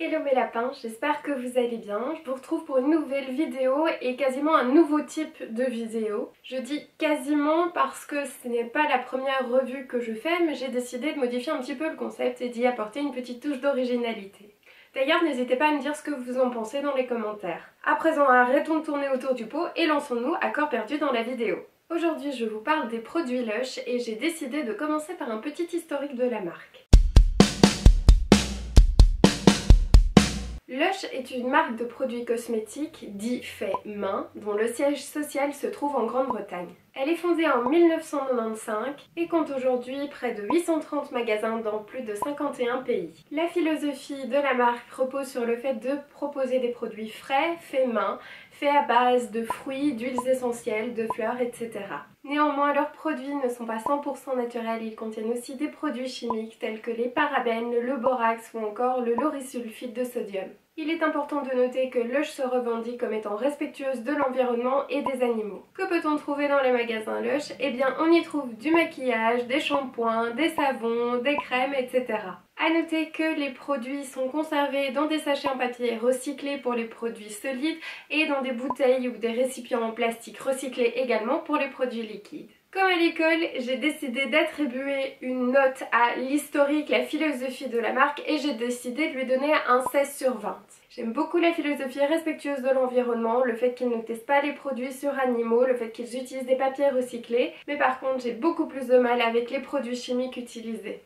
Hello mes lapins, j'espère que vous allez bien. Je vous retrouve pour une nouvelle vidéo et quasiment un nouveau type de vidéo. Je dis quasiment parce que ce n'est pas la première revue que je fais, mais j'ai décidé de modifier un petit peu le concept et d'y apporter une petite touche d'originalité. D'ailleurs, n'hésitez pas à me dire ce que vous en pensez dans les commentaires. À présent, arrêtons de tourner autour du pot et lançons-nous à corps perdu dans la vidéo. Aujourd'hui, je vous parle des produits Lush et j'ai décidé de commencer par un petit historique de la marque. Lush est une marque de produits cosmétiques dits faits main, dont le siège social se trouve en Grande-Bretagne. Elle est fondée en 1995 et compte aujourd'hui près de 830 magasins dans plus de 51 pays. La philosophie de la marque repose sur le fait de proposer des produits frais, faits main, faits à base de fruits, d'huiles essentielles, de fleurs, etc. Néanmoins, leurs produits ne sont pas 100% naturels, ils contiennent aussi des produits chimiques tels que les parabènes, le borax ou encore le laurysulfite de sodium. Il est important de noter que Lush se revendique comme étant respectueuse de l'environnement et des animaux. Que peut-on trouver dans les magasins Lush? Eh bien, on y trouve du maquillage, des shampoings, des savons, des crèmes, etc. A noter que les produits sont conservés dans des sachets en papier recyclés pour les produits solides et dans des bouteilles ou des récipients en plastique recyclés également pour les produits liquides. Comme à l'école, j'ai décidé d'attribuer une note à l'historique, la philosophie de la marque et j'ai décidé de lui donner un 16 sur 20. J'aime beaucoup la philosophie respectueuse de l'environnement, le fait qu'ils ne testent pas les produits sur animaux, le fait qu'ils utilisent des papiers recyclés, mais par contre j'ai beaucoup plus de mal avec les produits chimiques utilisés.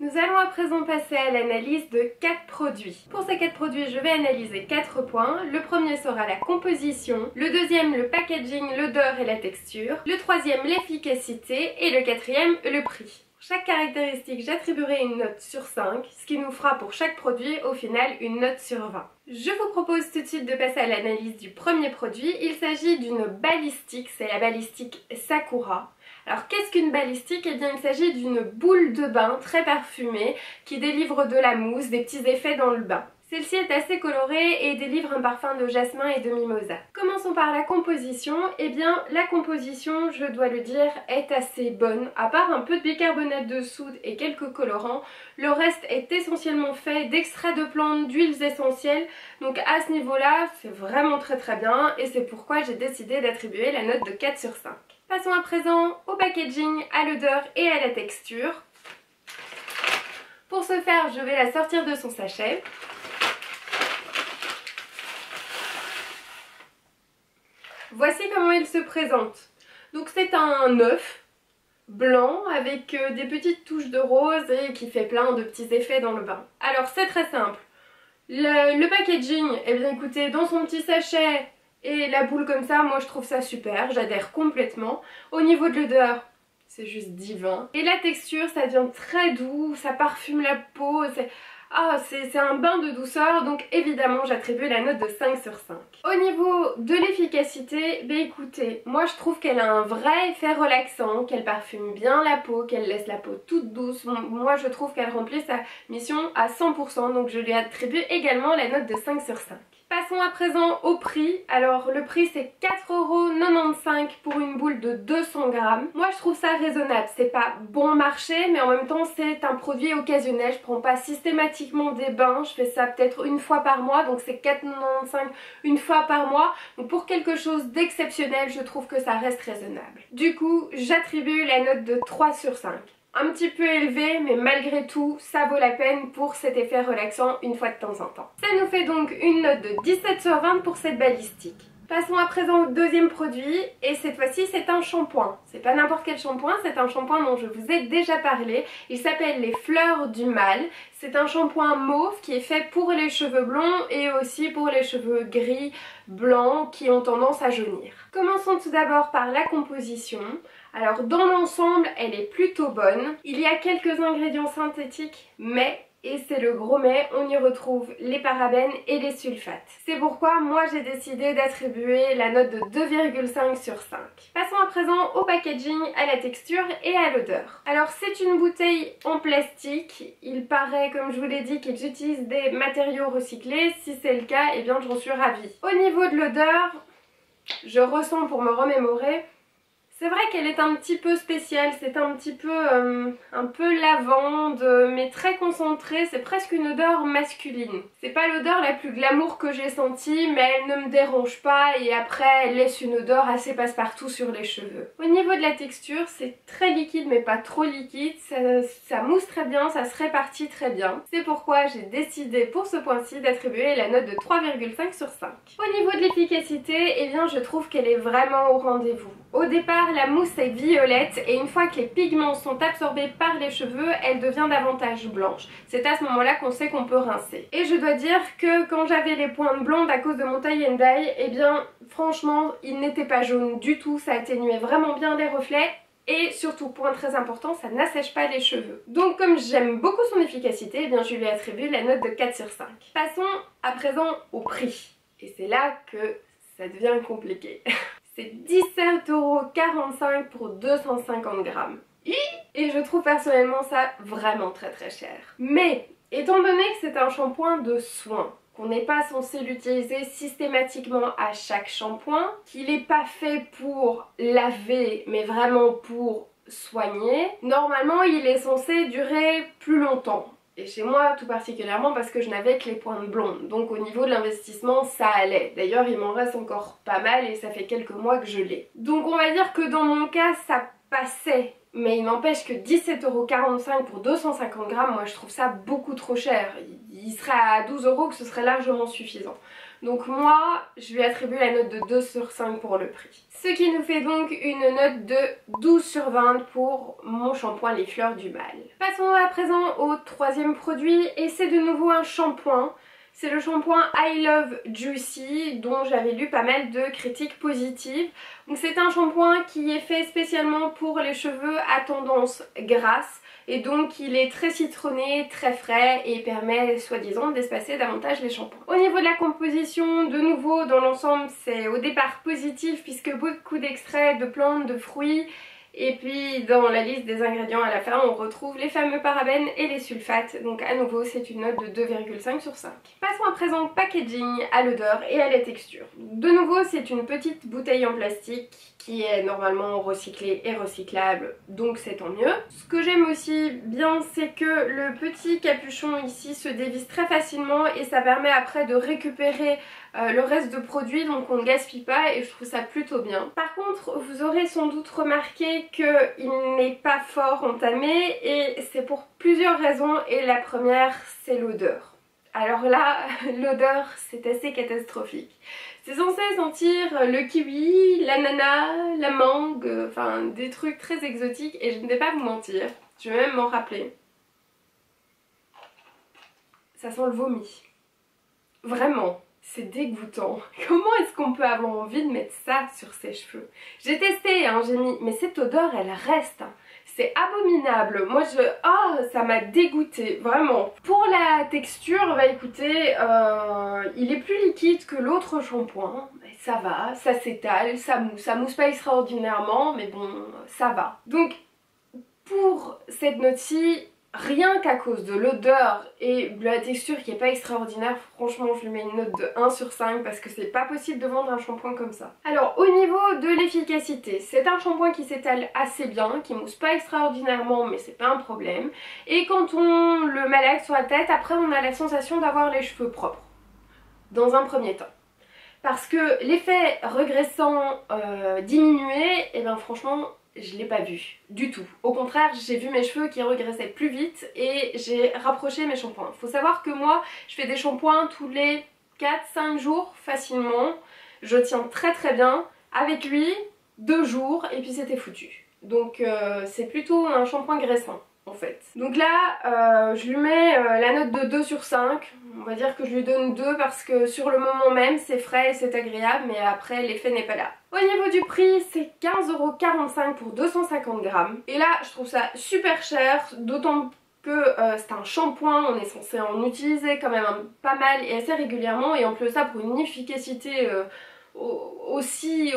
Nous allons à présent passer à l'analyse de 4 produits. Pour ces 4 produits, je vais analyser 4 points. Le premier sera la composition, le deuxième le packaging, l'odeur et la texture, le troisième l'efficacité et le quatrième le prix. Pour chaque caractéristique, j'attribuerai une note sur 5, ce qui nous fera pour chaque produit au final une note sur 20. Je vous propose tout de suite de passer à l'analyse du premier produit. Il s'agit d'une balistique, c'est la balistique Sakura. Alors qu'est-ce qu'une balistique? Eh bien il s'agit d'une boule de bain très parfumée qui délivre de la mousse, des petits effets dans le bain. Celle-ci est assez colorée et délivre un parfum de jasmin et de mimosa. Commençons par la composition. Eh bien la composition, je dois le dire, est assez bonne. À part un peu de bicarbonate de soude et quelques colorants, le reste est essentiellement fait d'extraits de plantes, d'huiles essentielles. Donc à ce niveau-là, c'est vraiment très bien et c'est pourquoi j'ai décidé d'attribuer la note de 4 sur 5. Passons à présent au packaging, à l'odeur et à la texture. Pour ce faire, je vais la sortir de son sachet. Voici comment il se présente. Donc c'est un œuf blanc avec des petites touches de rose et qui fait plein de petits effets dans le bain. Alors c'est très simple. Le packaging, eh bien écoutez, dans son petit sachet et la boule comme ça, moi je trouve ça super, j'adhère complètement. Au niveau de l'odeur, c'est juste divin. Et la texture, ça devient très doux, ça parfume la peau, c'est un bain de douceur, donc évidemment j'attribue la note de 5 sur 5. Au niveau de l'efficacité, écoutez, moi je trouve qu'elle a un vrai effet relaxant, qu'elle parfume bien la peau, qu'elle laisse la peau toute douce. Moi je trouve qu'elle remplit sa mission à 100%, donc je lui attribue également la note de 5 sur 5. Passons à présent au prix. Alors le prix c'est 4,95 € pour une boule de 200 grammes. Moi je trouve ça raisonnable, c'est pas bon marché mais en même temps c'est un produit occasionnel. Je prends pas systématiquement des bains, je fais ça peut-être une fois par mois, donc c'est 4,95 € une fois par mois. Donc pour quelque chose d'exceptionnel, je trouve que ça reste raisonnable. Du coup j'attribue la note de 3 sur 5. Un petit peu élevé, mais malgré tout, ça vaut la peine pour cet effet relaxant une fois de temps en temps. Ça nous fait donc une note de 17 sur 20 pour cette balistique. Passons à présent au deuxième produit, et cette fois-ci c'est un shampoing. C'est pas n'importe quel shampoing, c'est un shampoing dont je vous ai déjà parlé. Il s'appelle les Fleurs du Mal. C'est un shampoing mauve qui est fait pour les cheveux blonds et aussi pour les cheveux gris, blancs qui ont tendance à jaunir. Commençons tout d'abord par la composition. Alors dans l'ensemble, elle est plutôt bonne. Il y a quelques ingrédients synthétiques, mais, et c'est le gros mais, on y retrouve les parabènes et les sulfates. C'est pourquoi moi j'ai décidé d'attribuer la note de 2,5 sur 5. Passons à présent au packaging, à la texture et à l'odeur. Alors c'est une bouteille en plastique. Il paraît, comme je vous l'ai dit, qu'ils utilisent des matériaux recyclés. Si c'est le cas, eh bien j'en suis ravie. Au niveau de l'odeur, je ressens, pour me remémorer, C'est vrai qu'elle est un petit peu spéciale, c'est un peu lavande, mais très concentrée, c'est presque une odeur masculine. C'est pas l'odeur la plus glamour que j'ai sentie, mais elle ne me dérange pas et après elle laisse une odeur assez passe-partout sur les cheveux. Au niveau de la texture, c'est très liquide mais pas trop liquide, ça mousse très bien, ça se répartit très bien. C'est pourquoi j'ai décidé pour ce point-ci d'attribuer la note de 3,5 sur 5. Au niveau de l'efficacité, eh bien je trouve qu'elle est vraiment au rendez-vous. Au départ, la mousse est violette et une fois que les pigments sont absorbés par les cheveux, elle devient davantage blanche. C'est à ce moment-là qu'on sait qu'on peut rincer. Et je dois dire que quand j'avais les pointes blondes à cause de mon tie and dye, eh bien franchement, ils n'étaient pas jaunes du tout, ça atténuait vraiment bien les reflets. Et surtout, point très important, ça n'assèche pas les cheveux. Donc comme j'aime beaucoup son efficacité, eh bien je lui attribue la note de 4 sur 5. Passons à présent au prix. Et c'est là que ça devient compliqué. C'est 17,45 € pour 250 grammes. Et je trouve personnellement ça vraiment très cher. Mais étant donné que c'est un shampoing de soin, qu'on n'est pas censé l'utiliser systématiquement à chaque shampoing, qu'il n'est pas fait pour laver mais vraiment pour soigner, normalement il est censé durer plus longtemps. Et chez moi tout particulièrement parce que je n'avais que les pointes blondes, donc au niveau de l'investissement ça allait. D'ailleurs il m'en reste encore pas mal et ça fait quelques mois que je l'ai. Donc on va dire que dans mon cas ça passait. Mais il n'empêche que 17,45 € pour 250 grammes, moi je trouve ça beaucoup trop cher. Il serait à 12 € que ce serait largement suffisant. Donc moi, je lui attribue la note de 2 sur 5 pour le prix. Ce qui nous fait donc une note de 12 sur 20 pour mon shampoing Les Fleurs du Mal. Passons à présent au troisième produit et c'est de nouveau un shampoing. C'est le shampoing I Love Juicy dont j'avais lu pas mal de critiques positives. Donc c'est un shampoing qui est fait spécialement pour les cheveux à tendance grasse et donc il est très citronné, très frais et permet soi-disant d'espacer davantage les shampoings. Au niveau de la composition, de nouveau dans l'ensemble c'est au départ positif puisque beaucoup d'extraits de plantes, de fruits. Et puis dans la liste des ingrédients à la fin on retrouve les fameux parabènes et les sulfates, donc à nouveau c'est une note de 2,5 sur 5. Passons à présent au packaging, à l'odeur et à la texture. De nouveau c'est une petite bouteille en plastique qui est normalement recyclée et recyclable, donc c'est tant mieux. Ce que j'aime aussi bien c'est que le petit capuchon ici se dévisse très facilement et ça permet après de récupérer le reste de produit, donc on ne gaspille pas et je trouve ça plutôt bien. Par contre vous aurez sans doute remarqué qu'il n'est pas fort entamé et c'est pour plusieurs raisons et la première c'est l'odeur. Alors là l'odeur c'est assez catastrophique. C'est censé sentir le kiwi, l'ananas, la mangue, enfin des trucs très exotiques et je ne vais pas vous mentir, je vais même m'en rappeler. Ça sent le vomi. Vraiment. C'est dégoûtant. Comment est-ce qu'on peut avoir envie de mettre ça sur ses cheveux? J'ai testé, hein, j'ai mis, mais cette odeur elle reste. C'est abominable. Moi ça m'a dégoûté, vraiment. Pour la texture, bah écoutez, il est plus liquide que l'autre shampoing. Ça va, ça s'étale, ça mousse pas extraordinairement, mais bon, ça va. Donc pour cette note-ci, rien qu'à cause de l'odeur et de la texture qui est pas extraordinaire, franchement je lui mets une note de 1 sur 5 parce que c'est pas possible de vendre un shampoing comme ça. Alors au niveau de l'efficacité, c'est un shampoing qui s'étale assez bien, qui mousse pas extraordinairement mais c'est pas un problème. Et quand on le malaxe sur la tête, après on a la sensation d'avoir les cheveux propres, dans un premier temps. Parce que l'effet regressant diminué, et bien franchement je l'ai pas vu du tout. Au contraire, j'ai vu mes cheveux qui regressaient plus vite et j'ai rapproché mes shampoings. Faut savoir que moi, je fais des shampoings tous les 4-5 jours facilement. Je tiens très bien. Avec lui, 2 jours et puis c'était foutu. Donc c'est plutôt un shampoing graissant en fait. Donc là, je lui mets la note de 2 sur 5. On va dire que je lui donne 2 parce que sur le moment même c'est frais et c'est agréable, mais après l'effet n'est pas là. Au niveau du prix, c'est 15,45 € pour 250 grammes. Et là, je trouve ça super cher, d'autant que c'est un shampoing, on est censé en utiliser quand même pas mal et assez régulièrement. Et en plus de ça, pour une efficacité aussi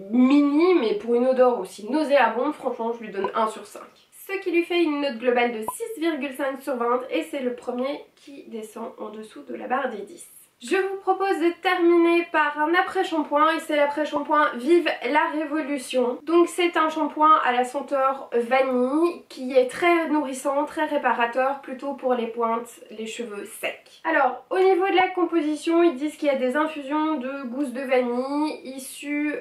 minime et pour une odeur aussi nauséabonde, franchement, je lui donne 1 sur 5. Ce qui lui fait une note globale de 6,5 sur 20 et c'est le premier qui descend en dessous de la barre des 10. Je vous propose de terminer par un après-shampoing et c'est l'après-shampoing Vive la Révolution. Donc c'est un shampoing à la senteur vanille qui est très nourrissant, très réparateur, plutôt pour les pointes, les cheveux secs. Alors au niveau de la composition, ils disent qu'il y a des infusions de gousses de vanille issues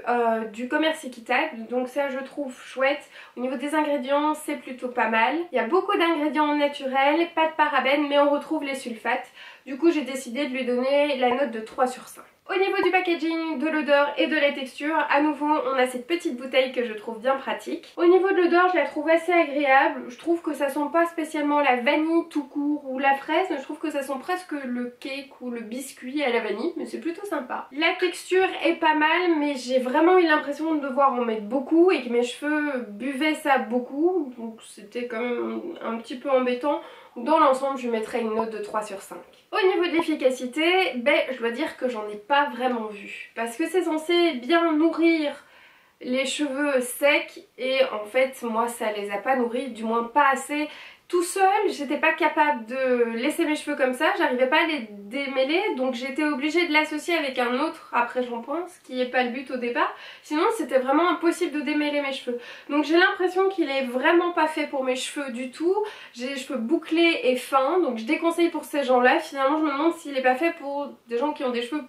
du commerce équitable, donc ça je trouve chouette. Au niveau des ingrédients, c'est plutôt pas mal. Il y a beaucoup d'ingrédients naturels, pas de parabènes, mais on retrouve les sulfates. Du coup j'ai décidé de lui donner la note de 3 sur 5. Au niveau du packaging, de l'odeur et de la texture, à nouveau on a cette petite bouteille que je trouve bien pratique. Au niveau de l'odeur, je la trouve assez agréable. Je trouve que ça sent pas spécialement la vanille tout court ou la fraise, mais je trouve que ça sent presque le cake ou le biscuit à la vanille, mais c'est plutôt sympa. La texture est pas mal, mais j'ai vraiment eu l'impression de devoir en mettre beaucoup et que mes cheveux buvaient ça beaucoup, donc c'était quand même un petit peu embêtant. Dans l'ensemble, je lui mettrais une note de 3 sur 5. Au niveau de l'efficacité, je dois dire que j'en ai pas vraiment vu. Parce que c'est censé bien nourrir les cheveux secs et en fait, moi ça les a pas nourris, du moins pas assez. Tout seul, j'étais pas capable de laisser mes cheveux comme ça, j'arrivais pas à les démêler, donc j'étais obligée de l'associer avec un autre après-shampoing, ce qui n'est pas le but au départ. Sinon c'était vraiment impossible de démêler mes cheveux. Donc j'ai l'impression qu'il est vraiment pas fait pour mes cheveux du tout. J'ai les cheveux bouclés et fins, donc je déconseille pour ces gens-là. Finalement je me demande s'il est pas fait pour des gens qui ont des cheveux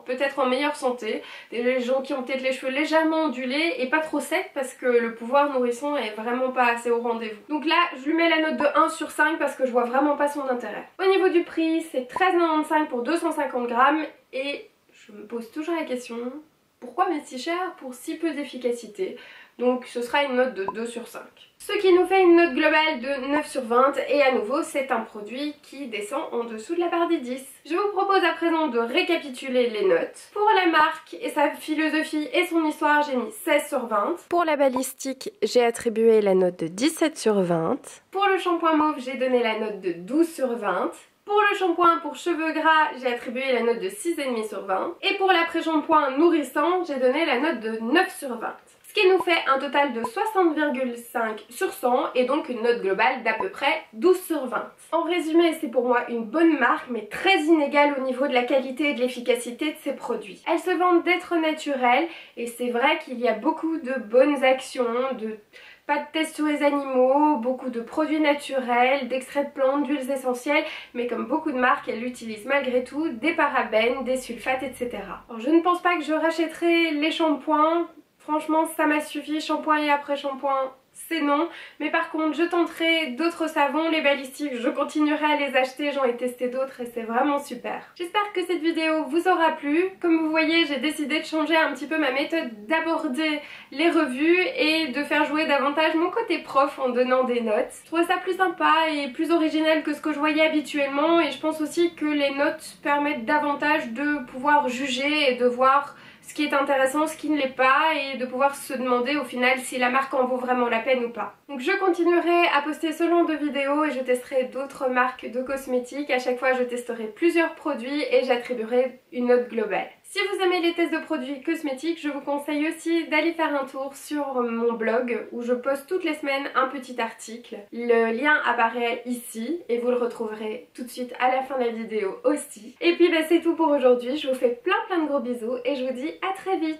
peut-être en meilleure santé, des gens qui ont peut-être les cheveux légèrement ondulés et pas trop secs parce que le pouvoir nourrissant est vraiment pas assez au rendez-vous. Donc là je lui mets la note de 1 sur 5 parce que je vois vraiment pas son intérêt. Au niveau du prix, c'est 13,95 pour 250 grammes et je me pose toujours la question, pourquoi mettre si cher pour si peu d'efficacité? Donc ce sera une note de 2 sur 5. Ce qui nous fait une note globale de 9 sur 20 et à nouveau c'est un produit qui descend en dessous de la barre des 10. Je vous propose à présent de récapituler les notes. Pour la marque et sa philosophie et son histoire, j'ai mis 16 sur 20. Pour la balistique, j'ai attribué la note de 17 sur 20. Pour le shampoing mauve, j'ai donné la note de 12 sur 20. Pour le shampoing pour cheveux gras, j'ai attribué la note de 6,5 sur 20. Et pour l'après-shampoing nourrissant, j'ai donné la note de 9 sur 20. Ce qui nous fait un total de 60,5 sur 100 et donc une note globale d'à peu près 12 sur 20. En résumé, c'est pour moi une bonne marque mais très inégale au niveau de la qualité et de l'efficacité de ses produits. Elles se vendent d'être naturelles et c'est vrai qu'il y a beaucoup de bonnes actions, pas de tests sur les animaux, beaucoup de produits naturels, d'extraits de plantes, d'huiles essentielles, mais comme beaucoup de marques, elles utilisent malgré tout des parabènes, des sulfates, etc. Alors, je ne pense pas que je rachèterai les shampoings. Franchement, ça m'a suffi, shampoing et après-shampoing, c'est non. Mais par contre, je tenterai d'autres savons, les balistiques, je continuerai à les acheter, j'en ai testé d'autres et c'est vraiment super. J'espère que cette vidéo vous aura plu. Comme vous voyez, j'ai décidé de changer un petit peu ma méthode d'aborder les revues et de faire jouer davantage mon côté prof en donnant des notes. Je trouvais ça plus sympa et plus original que ce que je voyais habituellement et je pense aussi que les notes permettent davantage de pouvoir juger et de voir ce qui est intéressant, ce qui ne l'est pas et de pouvoir se demander au final si la marque en vaut vraiment la peine ou pas. Donc je continuerai à poster ce genre de vidéos et je testerai d'autres marques de cosmétiques. À chaque fois je testerai plusieurs produits et j'attribuerai une note globale. Si vous aimez les tests de produits cosmétiques, je vous conseille aussi d'aller faire un tour sur mon blog où je poste toutes les semaines un petit article. Le lien apparaît ici et vous le retrouverez tout de suite à la fin de la vidéo aussi. Et puis c'est tout pour aujourd'hui, je vous fais plein de gros bisous et je vous dis à très vite.